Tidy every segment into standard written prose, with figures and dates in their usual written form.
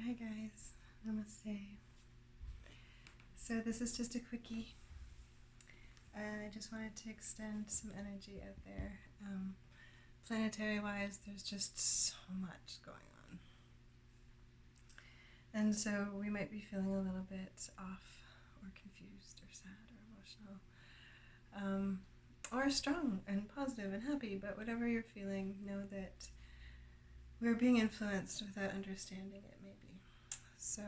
Hi guys, namaste. So this is just a quickie, and I just wanted to extend some energy out there. Planetary wise, there's just so much going on, and so we might be feeling a little bit off or confused or sad or emotional, or strong and positive and happy, but whatever you're feeling, know that we're being influenced without understanding it, maybe. So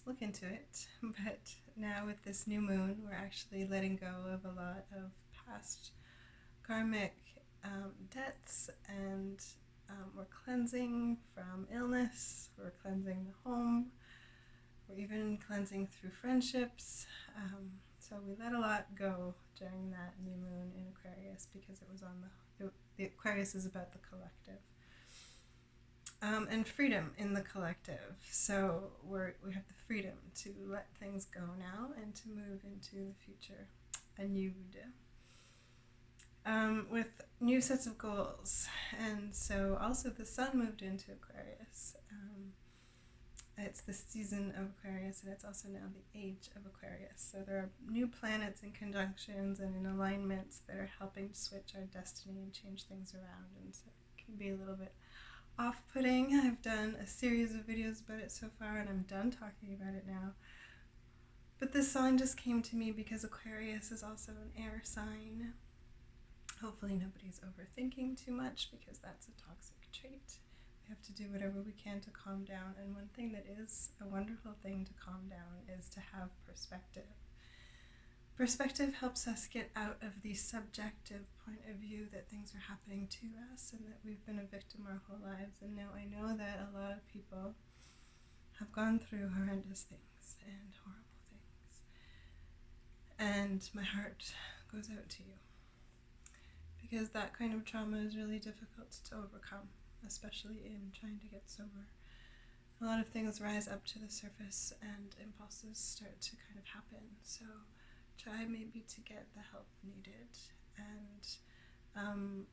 look into it. But now with this new moon, we're actually letting go of a lot of past karmic debts, and we're cleansing from illness, we're cleansing the home, we're even cleansing through friendships. So we let a lot go during that new moon in Aquarius, because it was on the Aquarius is about the collective. And freedom in the collective. So we have the freedom to let things go now and to move into the future anew, with new sets of goals. And so also the sun moved into Aquarius. It's the season of Aquarius, and it's also now the age of Aquarius. So there are new planets in conjunctions and in alignments that are helping switch our destiny and change things around. And so it can be a little bit off-putting. I've done a series of videos about it so far, and I'm done talking about it now. But this sign just came to me because Aquarius is also an air sign. Hopefully nobody's overthinking too much, because that's a toxic trait. We have to do whatever we can to calm down, and one thing that is a wonderful thing to calm down is to have perspective. Perspective helps us get out of the subjective point of view that things are happening to us and that we've been a victim our whole lives. And now I know that a lot of people have gone through horrendous things and horrible things. And my heart goes out to you, because that kind of trauma is really difficult to overcome, especially in trying to get sober. A lot of things rise up to the surface and impulses start to kind of happen. So try maybe to get the help needed, and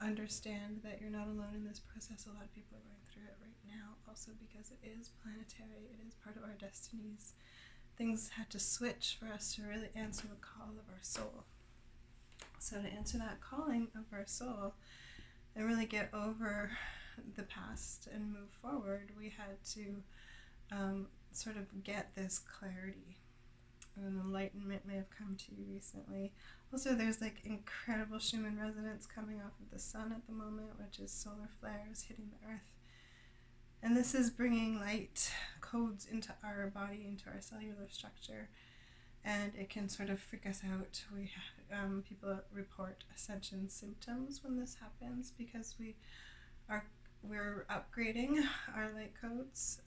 understand that you're not alone in this process. A lot of people are going through it right now, also because it is planetary, it is part of our destinies. Things had to switch for us to really answer the call of our soul. So to answer that calling of our soul and really get over the past and move forward, we had to sort of get this clarity. And enlightenment may have come to you recently. Also, there's like incredible Schumann resonance coming off of the sun at the moment, which is solar flares hitting the earth. And this is bringing light codes into our body, into our cellular structure, and it can sort of freak us out. We have, people report ascension symptoms when this happens, because we're upgrading our light codes.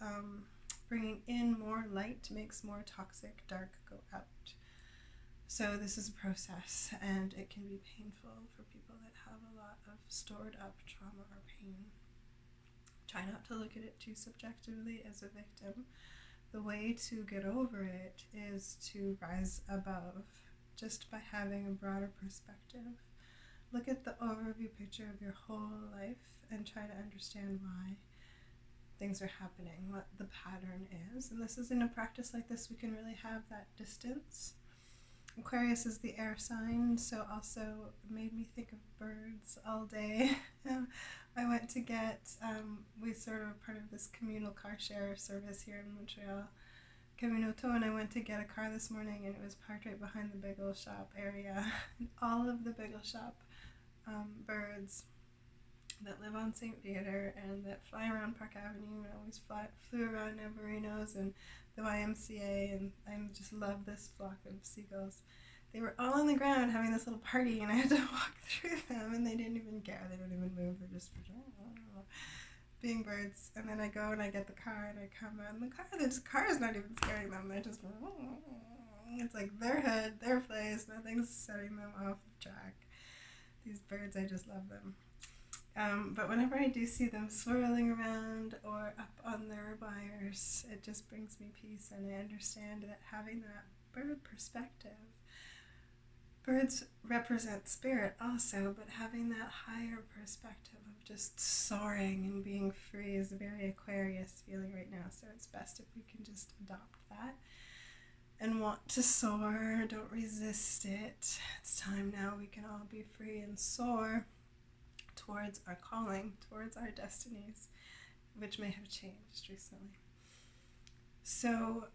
Bringing in more light makes more toxic dark go out. So this is a process, and it can be painful for people that have a lot of stored up trauma or pain. Try not to look at it too subjectively as a victim. The way to get over it is to rise above, just by having a broader perspective. Look at the overview picture of your whole life and try to understand why things are happening, what the pattern is. And this is, in a practice like this, we can really have that distance. Aquarius is the air sign, so also made me think of birds all day. I went to get, we sort of are part of this communal car share service here in Montreal, Caminoto, and I went to get a car this morning, and it was parked right behind the bagel shop area. And all of the bagel shop birds that live on St. Peter and that fly around Park Avenue and always flew around Navarinos and the YMCA, and I just love this flock of seagulls. They were all on the ground having this little party, and I had to walk through them, and they didn't even care. They don't even move. They're just being birds. And then I go and I get the car, and I come out, and the car is not even scaring them. They're just, it's like their hood, their place. Nothing's setting them off the track. These birds, I just love them. But whenever I do see them swirling around or up on their wires, it just brings me peace, and I understand that having that bird perspective, birds represent spirit also, but having that higher perspective of just soaring and being free is a very Aquarius feeling right now, so it's best if we can just adopt that and want to soar. Don't resist it. It's time now we can all be free and soar towards our calling, towards our destinies, which may have changed recently. So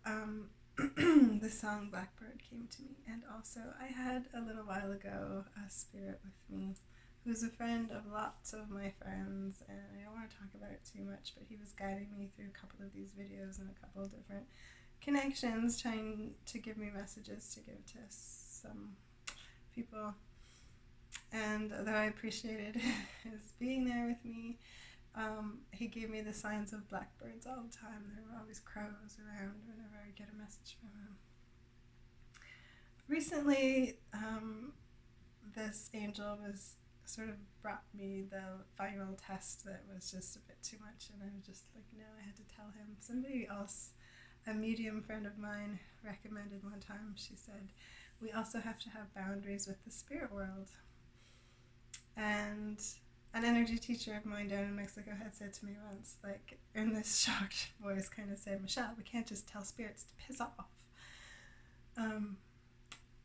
the song Blackbird came to me, and also I had a little while ago a spirit with me who's a friend of lots of my friends, and I don't want to talk about it too much, but he was guiding me through a couple of these videos and a couple of different connections, trying to give me messages to give to some people. And although I appreciated his being there with me, he gave me the signs of blackbirds all the time. There were always crows around whenever I get a message from him. Recently, this angel was sort of brought me the final test that was just a bit too much, and I was just like, no, I had to tell him. Somebody else, a medium friend of mine, recommended one time, she said, we also have to have boundaries with the spirit world. And an energy teacher of mine down in Mexico had said to me once, like, in this shocked voice, kind of said, Michelle, we can't just tell spirits to piss off.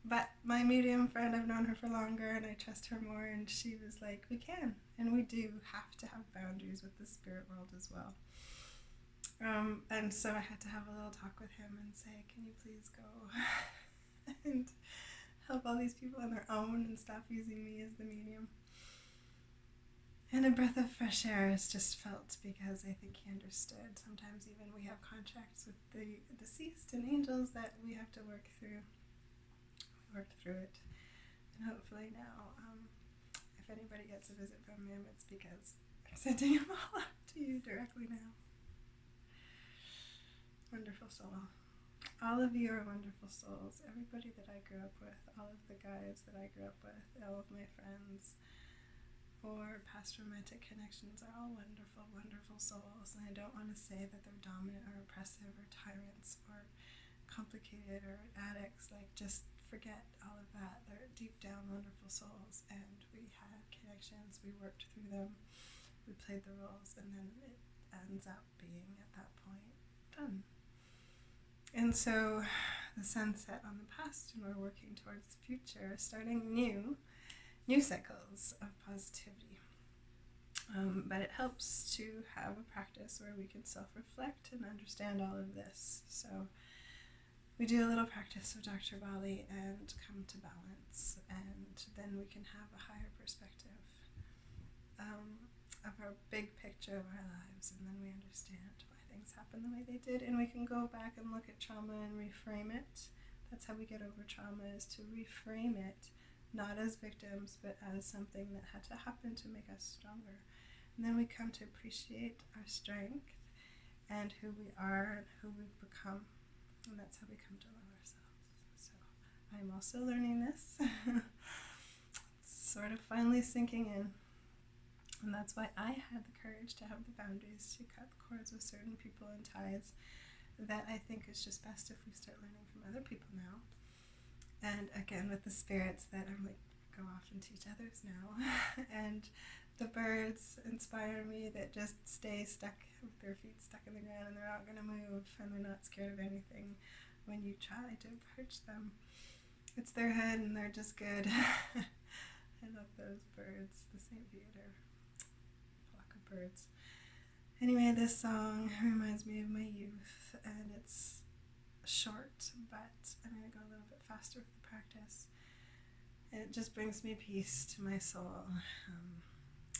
But my medium friend, I've known her for longer and I trust her more, and she was like, we can, and we do have to have boundaries with the spirit world as well. And so I had to have a little talk with him and say, can you please go and help all these people on their own and stop using me as the medium? And a breath of fresh air is just felt, because I think he understood. Sometimes even we have contracts with the deceased and angels that we have to work through. We worked through it. And hopefully now, if anybody gets a visit from him, it's because I'm sending them all out to you directly now. Wonderful soul. All of you are wonderful souls. Everybody that I grew up with, all of the guys that I grew up with, all of my friends, or past romantic connections are all wonderful, wonderful souls. And I don't want to say that they're dominant or oppressive or tyrants or complicated or addicts. Like, just forget all of that. They're deep down wonderful souls, and we had connections, we worked through them, we played the roles, and then it ends up being, at that point, done. And so the sunset on the past, and we're working towards the future, starting new cycles of positivity. But it helps to have a practice where we can self-reflect and understand all of this. So we do a little practice of Dr. Bali and come to balance, and then we can have a higher perspective of our big picture of our lives, and then we understand why things happen the way they did, and we can go back and look at trauma and reframe it. That's how we get over trauma, is to reframe it, not as victims, but as something that had to happen to make us stronger. And then we come to appreciate our strength and who we are and who we've become, and that's how we come to love ourselves. So I'm also learning this. It's sort of finally sinking in. And that's why I had the courage to have the boundaries to cut cords with certain people and ties that I think is just best if we start learning from other people now. And again, with the spirits that I'm like, go off and teach others now. And the birds inspire me that just stay stuck with their feet stuck in the ground, and they're not going to move, and they're not scared of anything when you try to approach them. It's their head, and they're just good. I love those birds, the St. Theater flock of birds. Anyway, this song reminds me of my youth, and it's short, but I'm going to go a little bit faster with the practice. And it just brings me peace to my soul.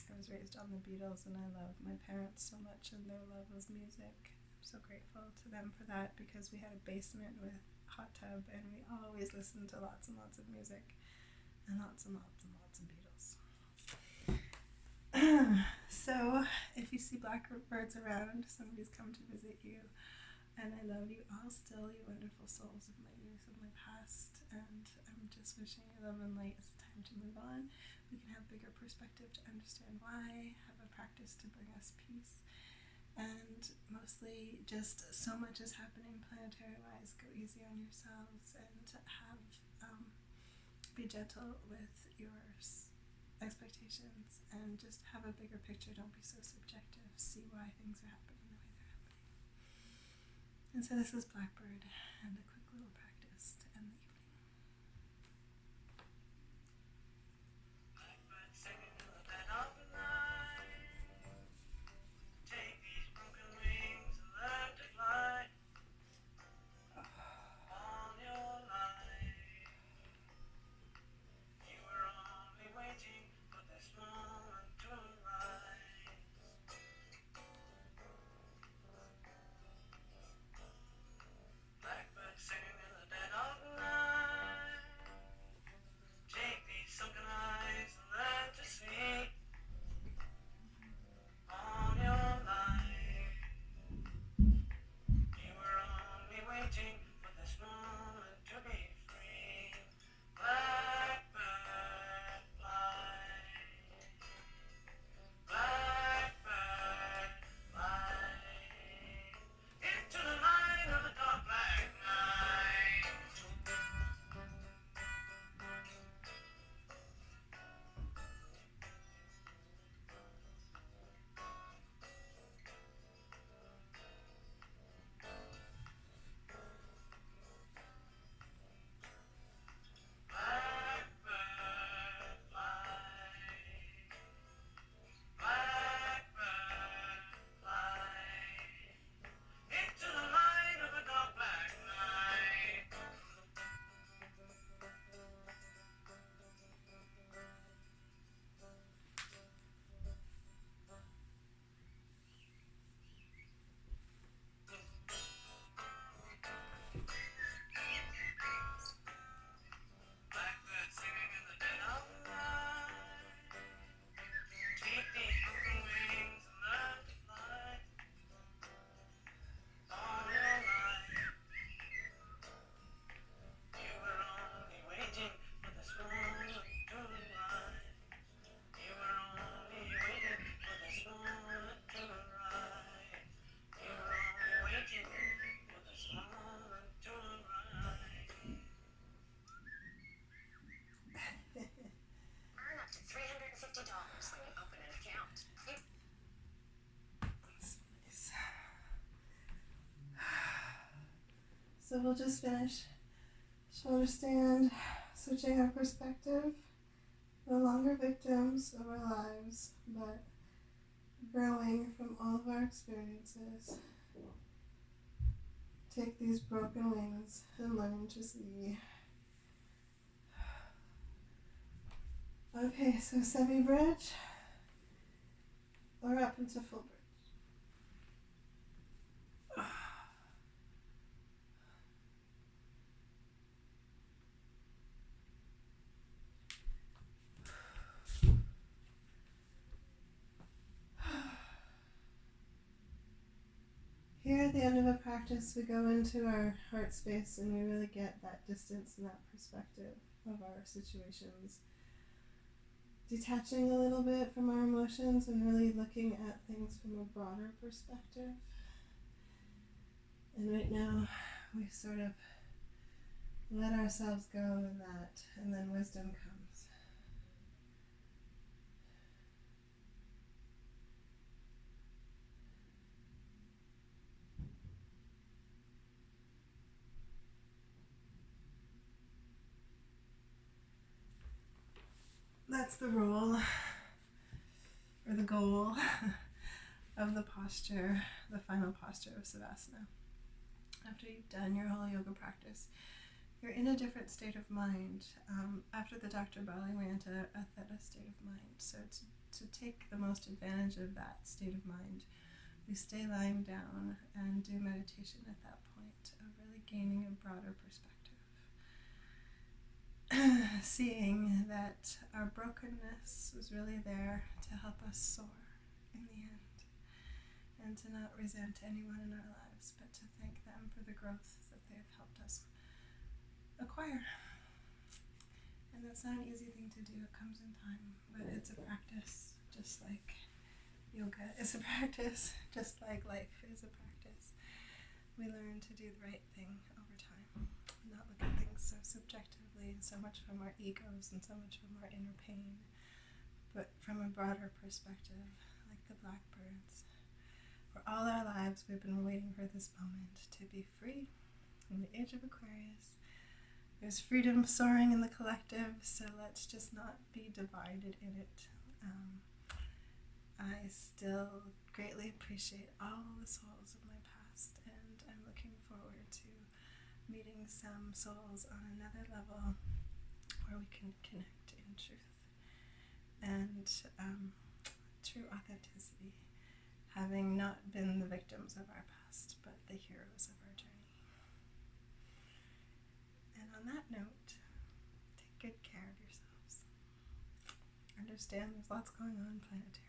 I was raised on the Beatles, and I love my parents so much, and their love was music. I'm so grateful to them for that, because we had a basement with a hot tub, and we always listened to lots and lots of music, and lots and lots and lots of Beatles. So, if you see blackbirds around, somebody's come to visit you, and I love you all still, you wonderful souls of my youth and my past, and I'm just wishing you love and light. It's time to move on. We can have bigger perspective to understand why, have a practice to bring us peace, and mostly just so much is happening planetary-wise. Go easy on yourselves, and have be gentle with expectations and just have a bigger picture. Don't be so subjective. See why things are happening the way they're happening. And so this is Blackbird and a quick little practice to end the evening. Blackbird singing in the dead of the night. Take these broken wings and learn to fly on your life. You were only waiting for this moment to arise. Blackbird singing in the dead of the night. Take these sunken eyes and learn to see on your life. You were only waiting for this moment to be free. Blackbird fly. Blackbird fly. Into the light of the dark black night. Blackbird fly. Blackbird fly. Into the light of the dark black night. Blackbird singing in the dead of the night. Take these broken wings and learn to fly all your life. You were only waiting for this moment to arise. You were only waiting for this moment to arise. You were only waiting for this moment to arise. Earn up to $350 when you open an account. That's nice. So we'll just finish. Shoulder stand, switching our perspective. No longer victims of our lives, but growing from all of our experiences. Take these broken wings and learn to see. Okay, so semi-bridge or up into full bridge. Here at the end of a practice, we go into our heart space and we really get that distance and that perspective of our situations. Detaching a little bit from our emotions and really looking at things from a broader perspective. And right now, we sort of let ourselves go in that, and then wisdom comes. That's the role, or the goal, of the posture, the final posture of Savasana. After you've done your whole yoga practice, you're in a different state of mind. After the Dr. Bali, we enter a theta state of mind. So to take the most advantage of that state of mind, we stay lying down and do meditation at that point of really gaining a broader perspective. Seeing that our brokenness was really there to help us soar in the end, and to not resent anyone in our lives, but to thank them for the growth that they've helped us acquire. And that's not an easy thing to do, it comes in time, but it's a practice, just like yoga is a practice, just like life is a practice. We learn to do the right thing over time, not look at things so subjectively, so much from our egos and so much from our inner pain, but from a broader perspective, like the blackbirds. For all our lives, we've been waiting for this moment to be free. In the Age of Aquarius, there's freedom soaring in the collective, so let's just not be divided in it. I still greatly appreciate all the souls of my past, and I'm looking forward to meeting some souls on another level where we can connect in truth and true authenticity, having not been the victims of our past, but the heroes of our journey. And on that note, take good care of yourselves. Understand there's lots going on planetary.